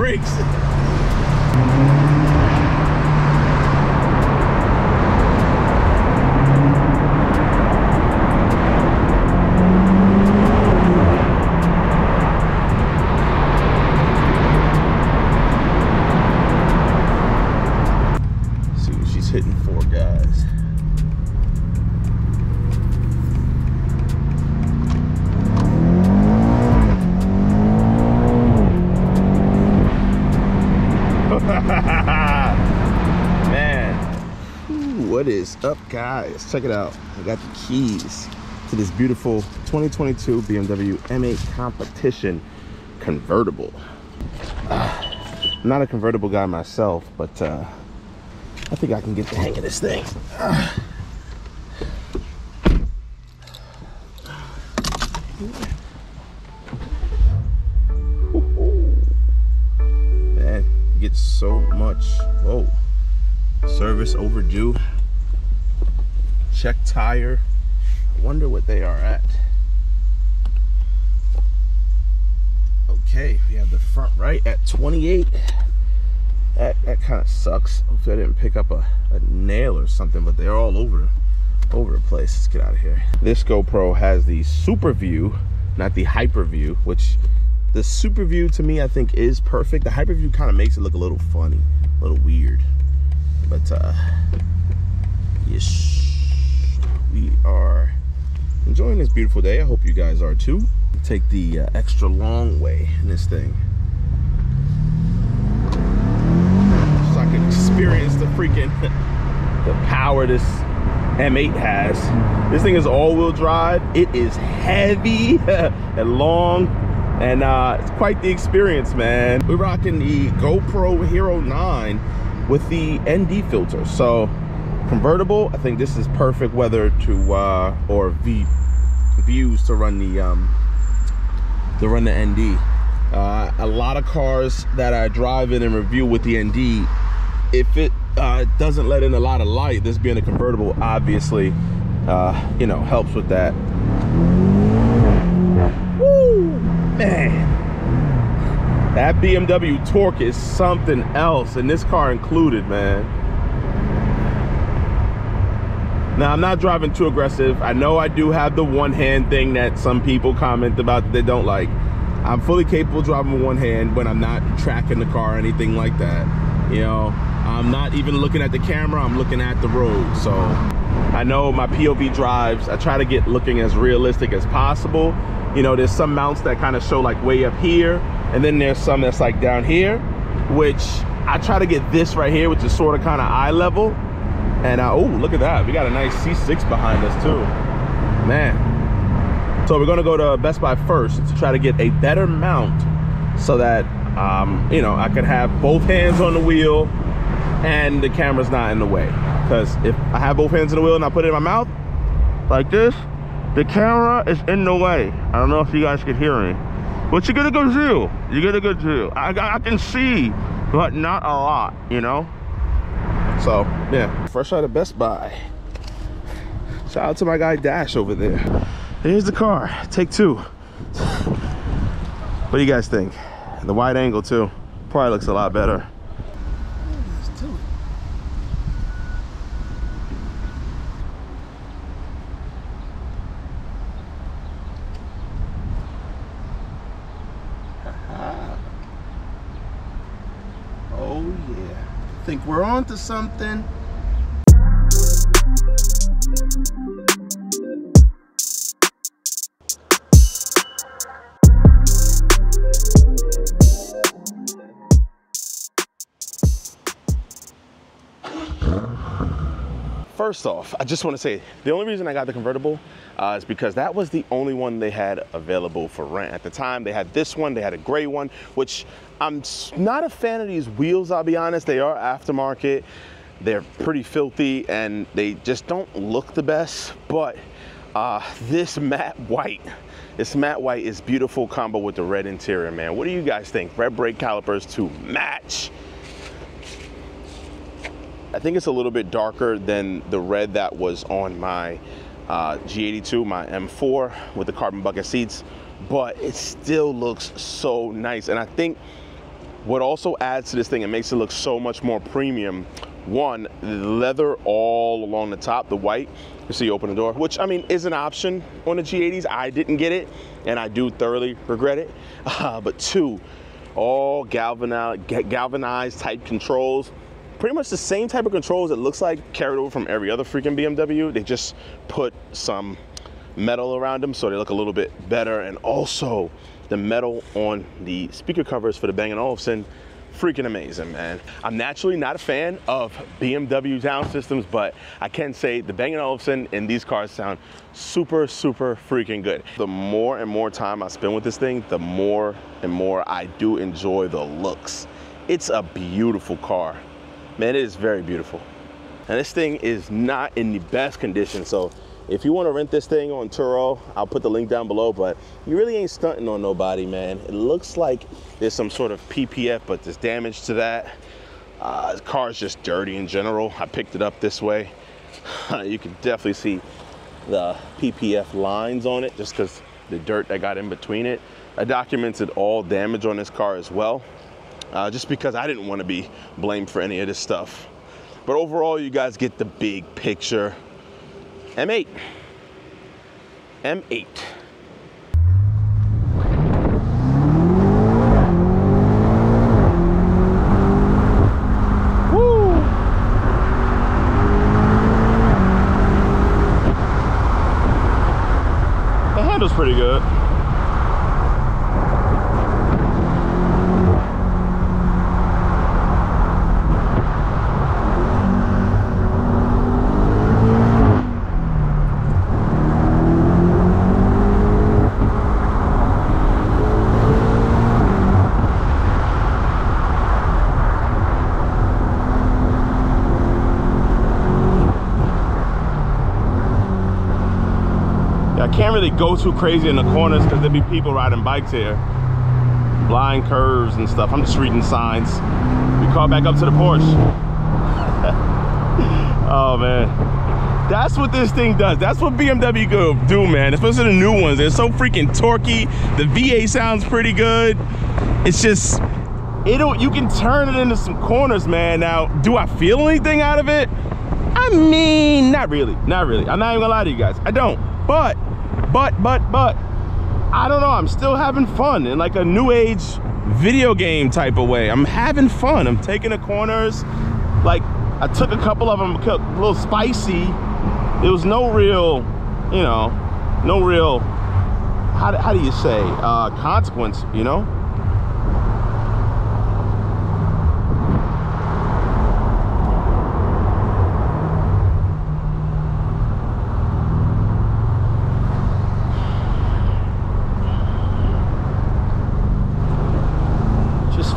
brakes. See what she's hitting for, guys. Man, what is up, guys? Check it out. I got the keys to this beautiful 2022 BMW M8 Competition convertible. I'm not a convertible guy myself, but I think I can get the hang of this thing. Man, you get so much. Whoa. Service overdue. Check tire. I wonder what they are at. Okay, we have the front right at 28. That kind of sucks. Hopefully I didn't pick up a nail or something, but they're all over the place. Let's get out of here. This GoPro has the Super View, not the Hyper View, which the Super View to me I think is perfect. The Hyper View kind of makes it look a little funny, a little weird. But yes, we are enjoying this beautiful day. I hope you guys are too. Take the extra long way in this thing, so I can experience the freaking the power this M8 has. This thing is all-wheel drive. It is heavy and long, and it's quite the experience, man. We're rocking the GoPro Hero 9 with the ND filter. So convertible, I think this is perfect weather to or views to run the ND. A lot of cars that I drive in and review with the ND, if it doesn't let in a lot of light, this being a convertible obviously you know, helps with that. Woo, man, that BMW torque is something else, and this car included, man. Now, I'm not driving too aggressive. I know I do have the one-hand thing that some people comment about that they don't like. I'm fully capable of driving with one hand when I'm not tracking the car or anything like that. You know, I'm not even looking at the camera, I'm looking at the road. So I know my POV drives, I try to get looking as realistic as possible. You know, there's some mounts that kind of show like way up here, and then there's some that's like down here, which I try to get this right here, which is sort of kind of eye level. And oh, look at that, we got a nice C6 behind us too, man. So we're gonna go to Best Buy first to try to get a better mount so that you know, I can have both hands on the wheel and the camera's not in the way. Because if I have both hands on the wheel and I put it in my mouth like this, the camera is in the way. I don't know if you guys can hear me, but you get a good view. You get a good view. I can see, but not a lot, you know? So, yeah, fresh out of Best Buy. Shout out to my guy Dash over there. Here's the car, take two. What do you guys think? The wide angle too, probably looks a lot better. Oh yeah, think we're on to something. First off, I just want to say the only reason I got the convertible is because that was the only one they had available for rent at the time. They had this one, they had a gray one, which I'm not a fan of these wheels, I'll be honest. They are aftermarket, they're pretty filthy, and they just don't look the best. But this matte white is beautiful combo with the red interior, man. What do you guys think? Red brake calipers to match. I think it's a little bit darker than the red that was on my G82, my M4 with the carbon bucket seats, but it still looks so nice. And I think what also adds to this thing and makes it look so much more premium, one, the leather all along the top, the white, you see you open the door, which I mean is an option on the G80s. I didn't get it, and I do thoroughly regret it. But two, all galvanized type controls, pretty much the same type of controls it looks like carried over from every other freaking BMW. They just put some metal around them so they look a little bit better. And also the metal on the speaker covers for the Bang & Olufsen, freaking amazing, man. I'm naturally not a fan of BMW sound systems, but I can say the Bang & Olufsen in these cars sound super, super freaking good. The more and more time I spend with this thing, the more and more I do enjoy the looks. It's a beautiful car. Man, it is very beautiful. And this thing is not in the best condition, so if you want to rent this thing on Turo, I'll put the link down below, but you really ain't stunting on nobody, man. It looks like there's some sort of PPF, but there's damage to that. The car's just dirty in general. I picked it up this way. You can definitely see the PPF lines on it just because the dirt that got in between it. I documented all damage on this car as well, just because I didn't want to be blamed for any of this stuff. But overall, you guys get the big picture. M8. M8. Woo! The handle's pretty good. Can't really go too crazy in the corners because there'll be people riding bikes here. Blind curves and stuff. I'm just reading signs. We call back up to the Porsche. Oh man. That's what this thing does. That's what BMW go do, man. Especially the new ones. They're so freaking torquey. The V8 sounds pretty good. It's just, you can turn it into some corners, man. Now, do I feel anything out of it? I mean, not really. Not really. I'm not even gonna lie to you guys. I don't. But I don't know, I'm still having fun in like a new age video game type of way. I'm having fun. I'm taking the corners. Like, I took a couple of them, a little spicy. There was no real, you know, no real, how do you say, consequence, you know?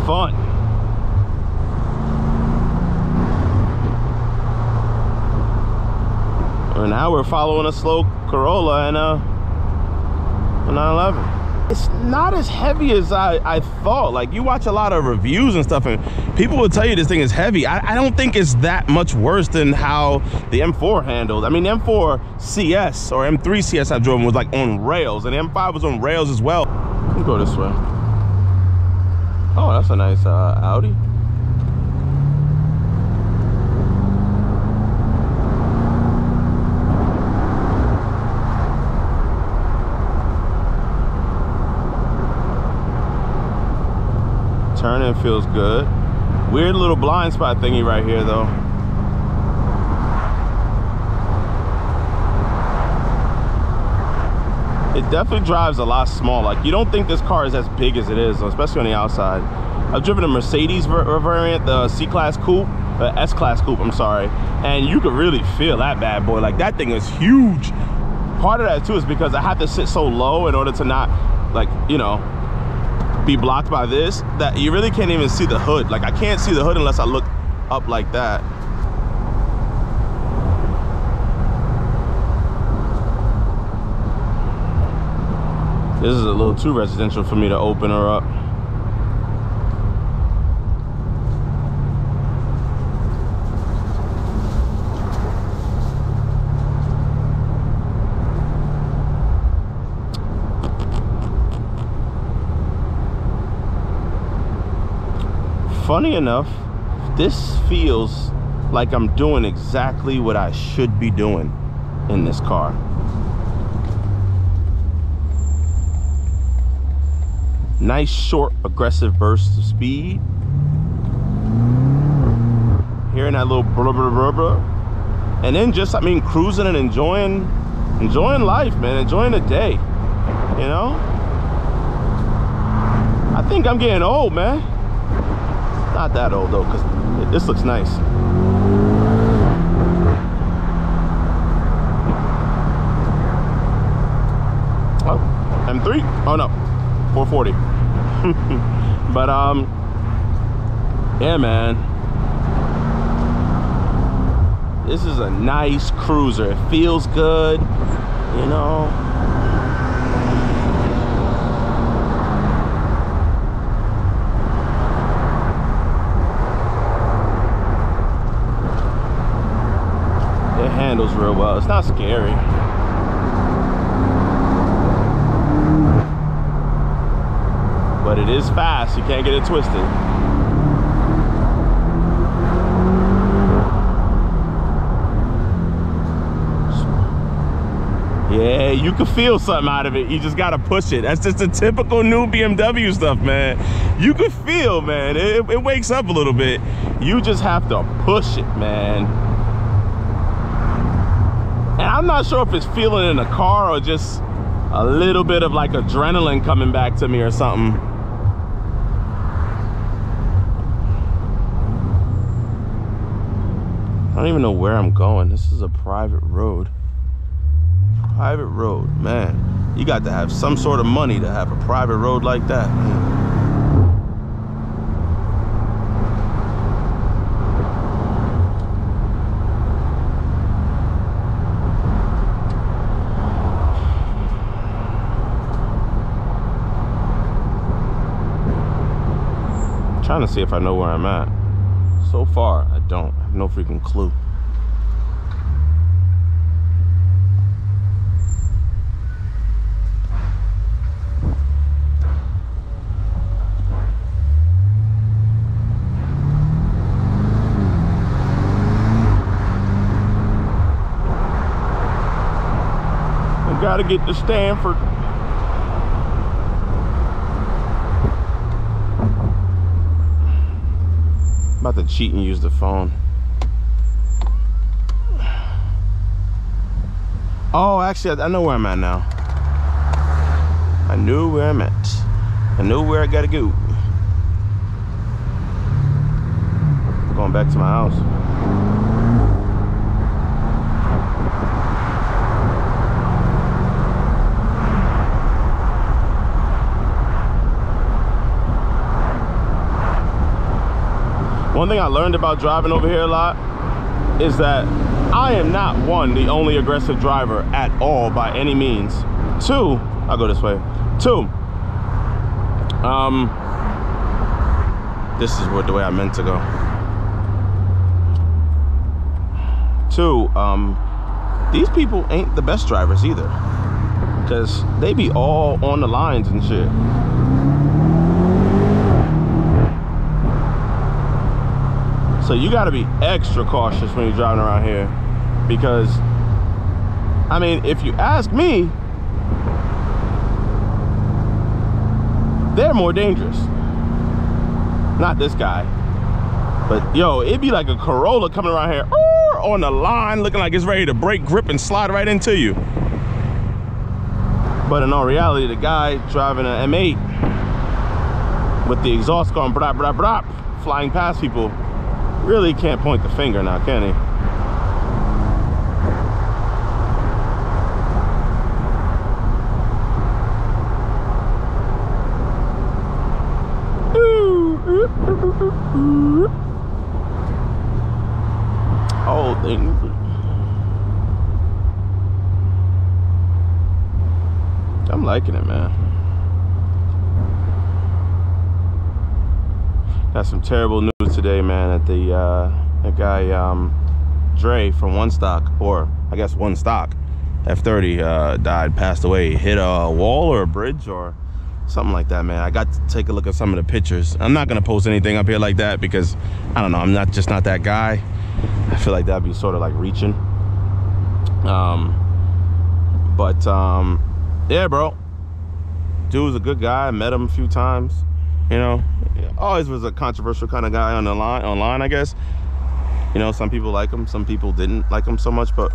Fun. And now we're following a slow Corolla and a 911. It's not as heavy as I thought. Like, you watch a lot of reviews and stuff and people will tell you this thing is heavy. I don't think it's that much worse than how the M4 handled. I mean, the M4 CS or M3 CS I drove was like on rails, and the M5 was on rails as well. Let me go this way. Oh, that's a nice Audi. Turning feels good. Weird little blind spot thingy right here though. It definitely drives a lot smaller. Like, you don't think this car is as big as it is, especially on the outside. I've driven a Mercedes variant, the C-Class Coupe, the S-Class Coupe, I'm sorry, and you could really feel that bad boy. Like, that thing is huge. Part of that too is because I have to sit so low in order to not, like, you know, be blocked by this, that you really can't even see the hood. Like, I can't see the hood unless I look up like that. This is a little too residential for me to open her up. funny enough, this feels like I'm doing exactly what I should be doing in this car. Nice, short, aggressive bursts of speed. Hearing that little blah, blah, blah, blah. And then just, I mean, cruising and enjoying life, man. Enjoying the day, you know? I think I'm getting old, man. Not that old, though, because this looks nice. Oh, M3? Oh, no. 440. But yeah, man, this is a nice cruiser. It feels good, you know. It handles real well. It's not scary. But it is fast. You can't get it twisted. Yeah, you can feel something out of it. You just gotta push it. That's just the typical new BMW stuff, man. You can feel, man. It wakes up a little bit. You just have to push it, man. And I'm not sure if it's feeling in the car or just a little bit of like adrenaline coming back to me or something. I don't even know where I'm going. This is a private road. Private road, man. You got to have some sort of money to have a private road like that. I'm trying to see if I know where I'm at. So far, I don't. I have no freaking clue. I gotta get to Stanford. About to cheat and use the phone. Oh, actually, I know where I'm at now. I knew where I'm at. I know where I gotta go. I'm going back to my house. One thing I learned about driving over here a lot is that I am not, one, the only aggressive driver at all by any means. Two, I'll go this way. Two, this is the way I meant to go. Two, these people ain't the best drivers either, because they be all on the lines and shit. So you got to be extra cautious when you're driving around here, because, I mean, if you ask me, they're more dangerous. Not this guy, but yo, it'd be like a Corolla coming around here on the line looking like it's ready to break grip and slide right into you. But in all reality, the guy driving an M8 with the exhaust going brap, brap, brap, flying past people, really can't point the finger now, can he? Oh, thing. I'm liking it, man. Got some terrible news today, man. That the guy Dre from One Stock, or I guess One Stock F30, died, passed away. Hit a wall or a bridge or Something like that, man. I got to take a look at some of the pictures. I'm not gonna post anything up here like that because I don't know, I'm just not that guy. I feel like that'd be sort of like reaching. Yeah, bro. Dude was a good guy. I met him a few times. You know, always was a controversial kind of guy online, I guess. You know, some people like him, some people didn't like him so much, but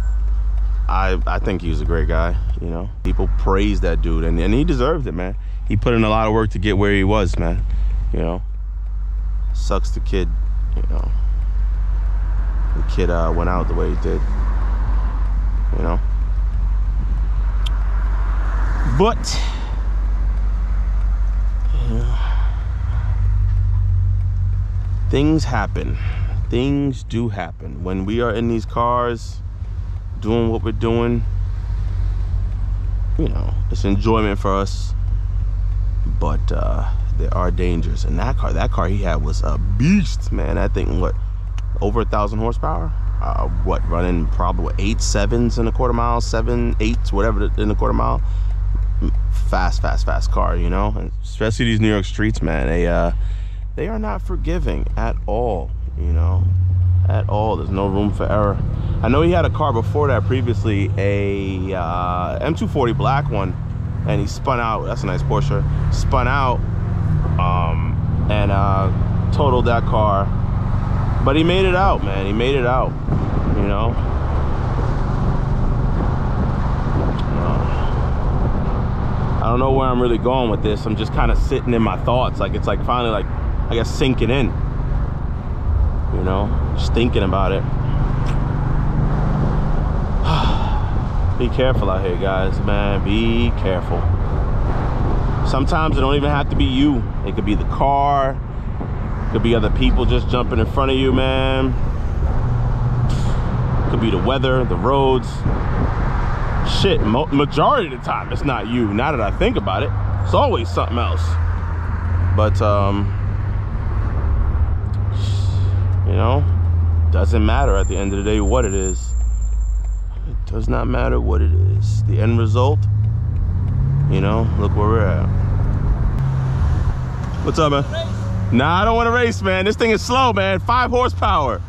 I think he was a great guy. You know, people praised that dude, and he deserved it, man. He put in a lot of work to get where he was, man. You know, sucks the kid, you know, the kid went out the way he did, you know. But, you know, things happen. Things do happen. When we are in these cars, doing what we're doing, you know, it's enjoyment for us. But there are dangers. And that car he had was a beast, man. I think, what, over 1,000 horsepower? What, running probably 8 7s in a quarter mile, 7 8s, whatever in a quarter mile. Fast car, you know. And especially these New York streets, man. They are not forgiving at all, you know, at all. There's no room for error. I know he had a car before that previously, a M240 black one, and he spun out. That's a nice Porsche. Spun out and totaled that car, but he made it out, man. He made it out, you know. I don't know where I'm really going with this. I'm just kind of sitting in my thoughts. Like, it's like finally, like, I guess, sinking in, you know, just thinking about it. Be careful out here, guys, man. Be careful. Sometimes it don't even have to be you. It could be the car. It could be other people just jumping in front of you, man. It could be the weather, the roads. Shit, majority of the time, it's not you. Now that I think about it, it's always something else. But, you know, doesn't matter at the end of the day what it is. It does not matter what it is. The end result, you know, look where we're at. What's up, man? Nah, I don't want to race, man. This thing is slow, man. 5 horsepower.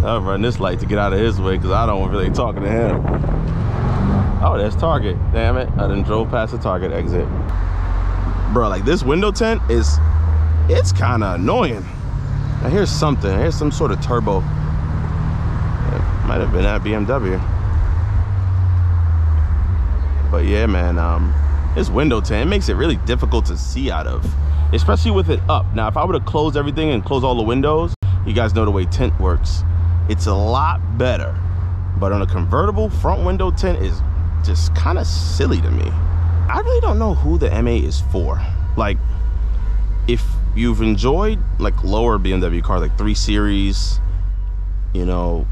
I'll run this light to get out of his way because I don't want really talking to him. Oh, there's Target. Damn it. I done drove past the Target exit. Bro, like, this window tint it's kind of annoying. Now here's something. Here's some sort of turbo. It might have been at BMW. But yeah, man, this window tint, it makes it really difficult to see out of, especially with it up. Now, if I were to close everything and close all the windows, you guys know the way tint works. It's a lot better. But on a convertible, front window tint is just kind of silly to me. I really don't know who the M8 is for. Like, if you've enjoyed like lower BMW cars, like 3 Series, you know,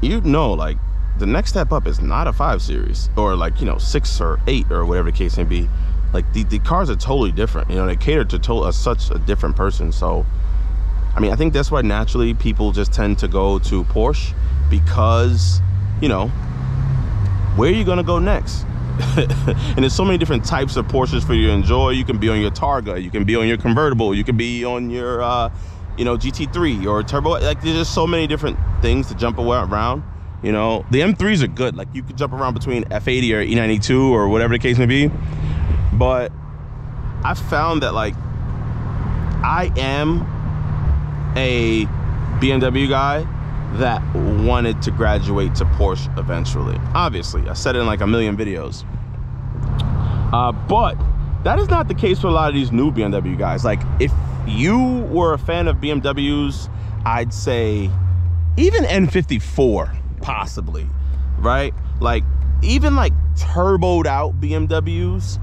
like the next step up is not a 5 Series or like, you know, 6 or 8 or whatever the case may be. Like the cars are totally different. You know, they cater to such a different person. So, I mean, I think that's why naturally people just tend to go to Porsche because, you know, where are you gonna go next? And there's so many different types of Porsches for you to enjoy. You can be on your Targa, you can be on your convertible, you can be on your, you know, GT3 or turbo. Like, there's just so many different things to jump around. You know, the M3s are good. Like, you could jump around between F80 or E92 or whatever the case may be. But I found that, like, I am a BMW guy that wanted to graduate to Porsche eventually. Obviously, I said it in like a million videos. But that is not the case for a lot of these new BMW guys. Like, if you were a fan of BMWs, I'd say even N54, possibly, right? Like, even like turboed out BMWs,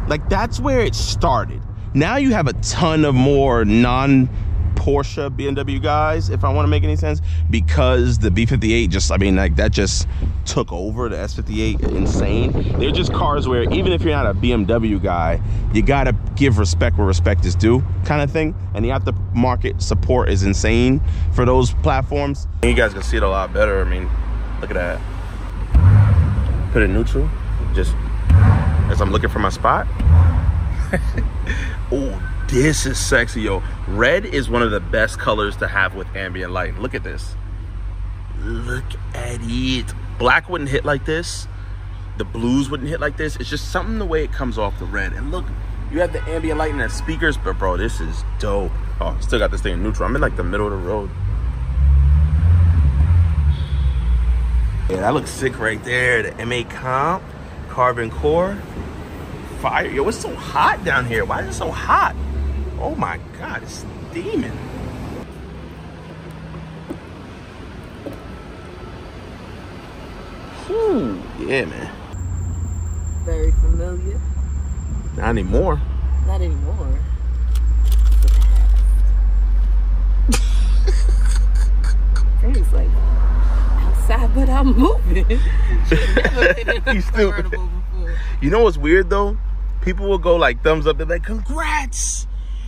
like, that's where it started. Now you have a ton of more non-Porsche BMW guys, if I want to make any sense, because the B58 just, I mean, like, that just took over. The S58, insane. They're just cars where even if you're not a BMW guy, you gotta give respect where respect is due, kind of thing. And the aftermarket support is insane for those platforms. You guys can see it a lot better. I mean, Look at that. Put it neutral, just as I'm looking for my spot. Oh, this is sexy, yo. Red is one of the best colors to have with ambient light. Look at this. Look at it. Black wouldn't hit like this. The blues wouldn't hit like this. It's just something the way it comes off the red. And look, you have the ambient light and the speakers, but bro, this is dope. Oh, still got this thing in neutral. I'm in like the middle of the road. Yeah, that looks sick right there. The MA Comp, Carbon Core, fire. Yo, it's so hot down here. Why is it so hot? Oh my God, it's steaming. Whew, yeah, man. Very familiar. Not anymore. Not anymore. It's like outside, but I'm moving. He's stupid. You know what's weird though? People will go like thumbs up. They're like, "Congrats,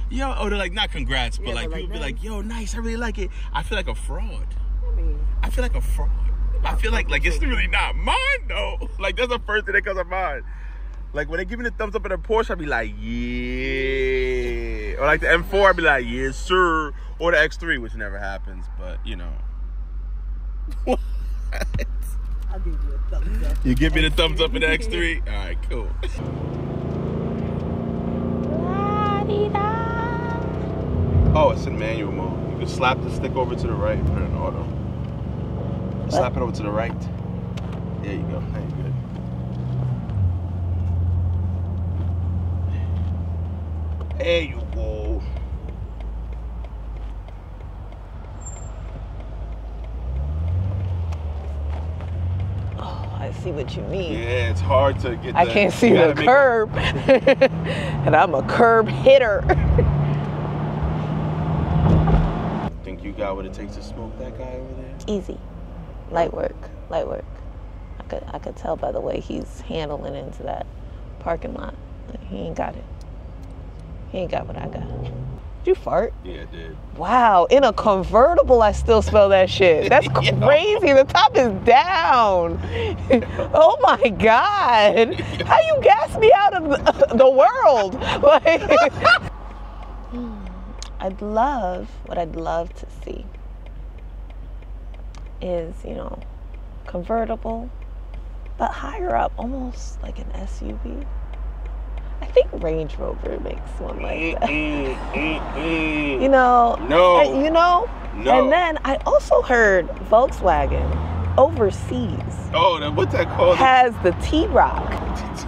yo!" Or they're like, "Not congrats," but like people be like, "Yo, nice, I really like it." I feel like a fraud. I feel like a fraud. I feel like it's really not mine though. Like that's the first thing that comes to mind. Like when they give me the thumbs up in a Porsche, I be like, yeah. Or like the M4, I be like, yes sir. Or the X3, which never happens, but you know. What? I'll give you a thumbs up. You give me the thumbs up in the X3? All right, cool. Oh, it's in manual mode. You can slap the stick over to the right and put it in auto. Slap it over to the right. There you go. There you good. There you go. Oh, I see what you mean. Yeah, it's hard to get. I can't see the curb, and I'm a curb hitter. Think you got what it takes to smoke that guy over there? Easy, light work, light work. I could tell by the way he's handling into that parking lot. He ain't got it. He ain't got what I got. Did you fart? Yeah, I did. Wow, in a convertible, I still smell that shit. That's crazy. The top is down. Oh my God. How you gas me out of the world? Like, what I'd love to see is, you know, convertible, but higher up, almost like an SUV. I think Range Rover makes one like that. You know? No. You know? No. And then I also heard Volkswagen overseas. Oh, what's that called? Has the T-Roc.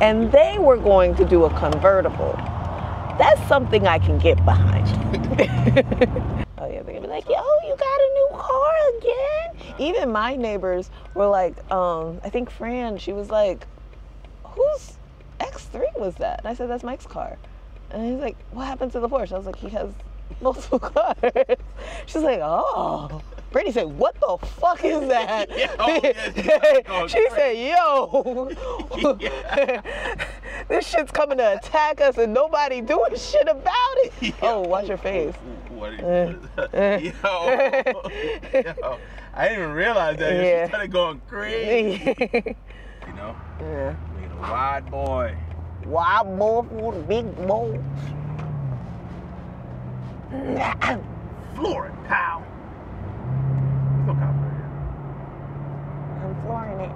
And they were going to do a convertible. That's something I can get behind. Oh yeah, they're gonna be like, yo, you got a new car again? Even my neighbors were like, I think Fran, she was like, whose X3 was that? And I said, that's Mike's car. And he's like, what happened to the Porsche? I was like, he has multiple cars. She's like, oh. Brittany said, what the fuck is that? She said, yo, this shit's coming to attack us and nobody doing shit about it. Yo. Oh, watch your face. What yo, I didn't even realize that. Yeah. She started going crazy. You know? Yeah. Being a wide boy. Wide boy for the big boy. Floor it, pal. There's no cop right here. I'm flooring it.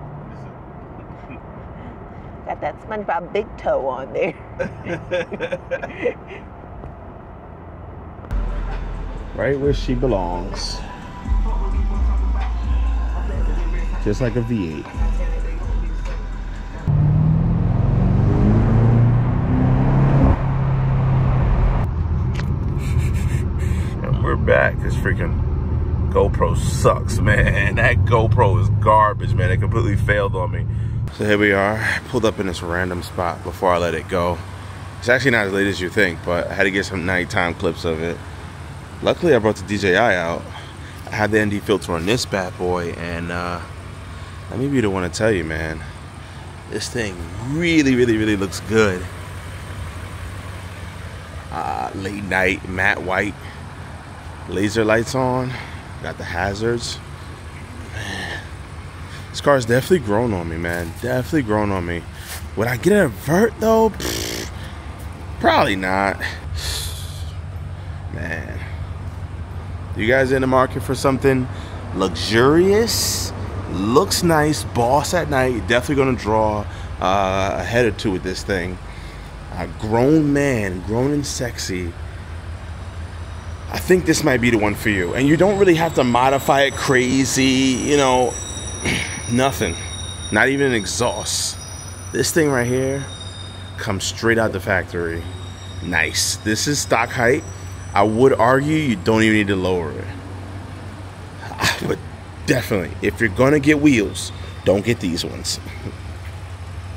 Got that SpongeBob big toe on there. Right where she belongs. Just like a V8. And we're back. This freaking GoPro sucks, man. That GoPro is garbage, man. It completely failed on me. So here we are. I pulled up in this random spot before I let it go. It's actually not as late as you think, but I had to get some nighttime clips of it. Luckily, I brought the DJI out. I had the ND filter on this bad boy, and let me be the one to tell you, man. This thing really looks good. Late night, matte white, laser lights on. Got the hazards. Man, This car's definitely grown on me, man. Definitely grown on me. Would I get a vert though? Pfft, probably not. Man. You guys in the market for something luxurious, looks nice, boss at night? You're definitely gonna draw a head or two with this thing. A grown man, grown and sexy. I think this might be the one for you. And you don't really have to modify it crazy, you know, nothing. Not even an exhaust. This thing right here comes straight out the factory. Nice. This is stock height. I would argue you don't even need to lower it. But definitely, if you're gonna get wheels, don't get these ones. You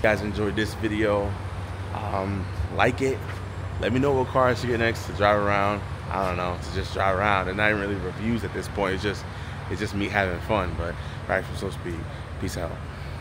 guys enjoyed this video, like it. Let me know what car I should get next to drive around. I don't know, to just drive around. And not even really reviews at this point. It's just me having fun. But right from Slow Speed. Peace out.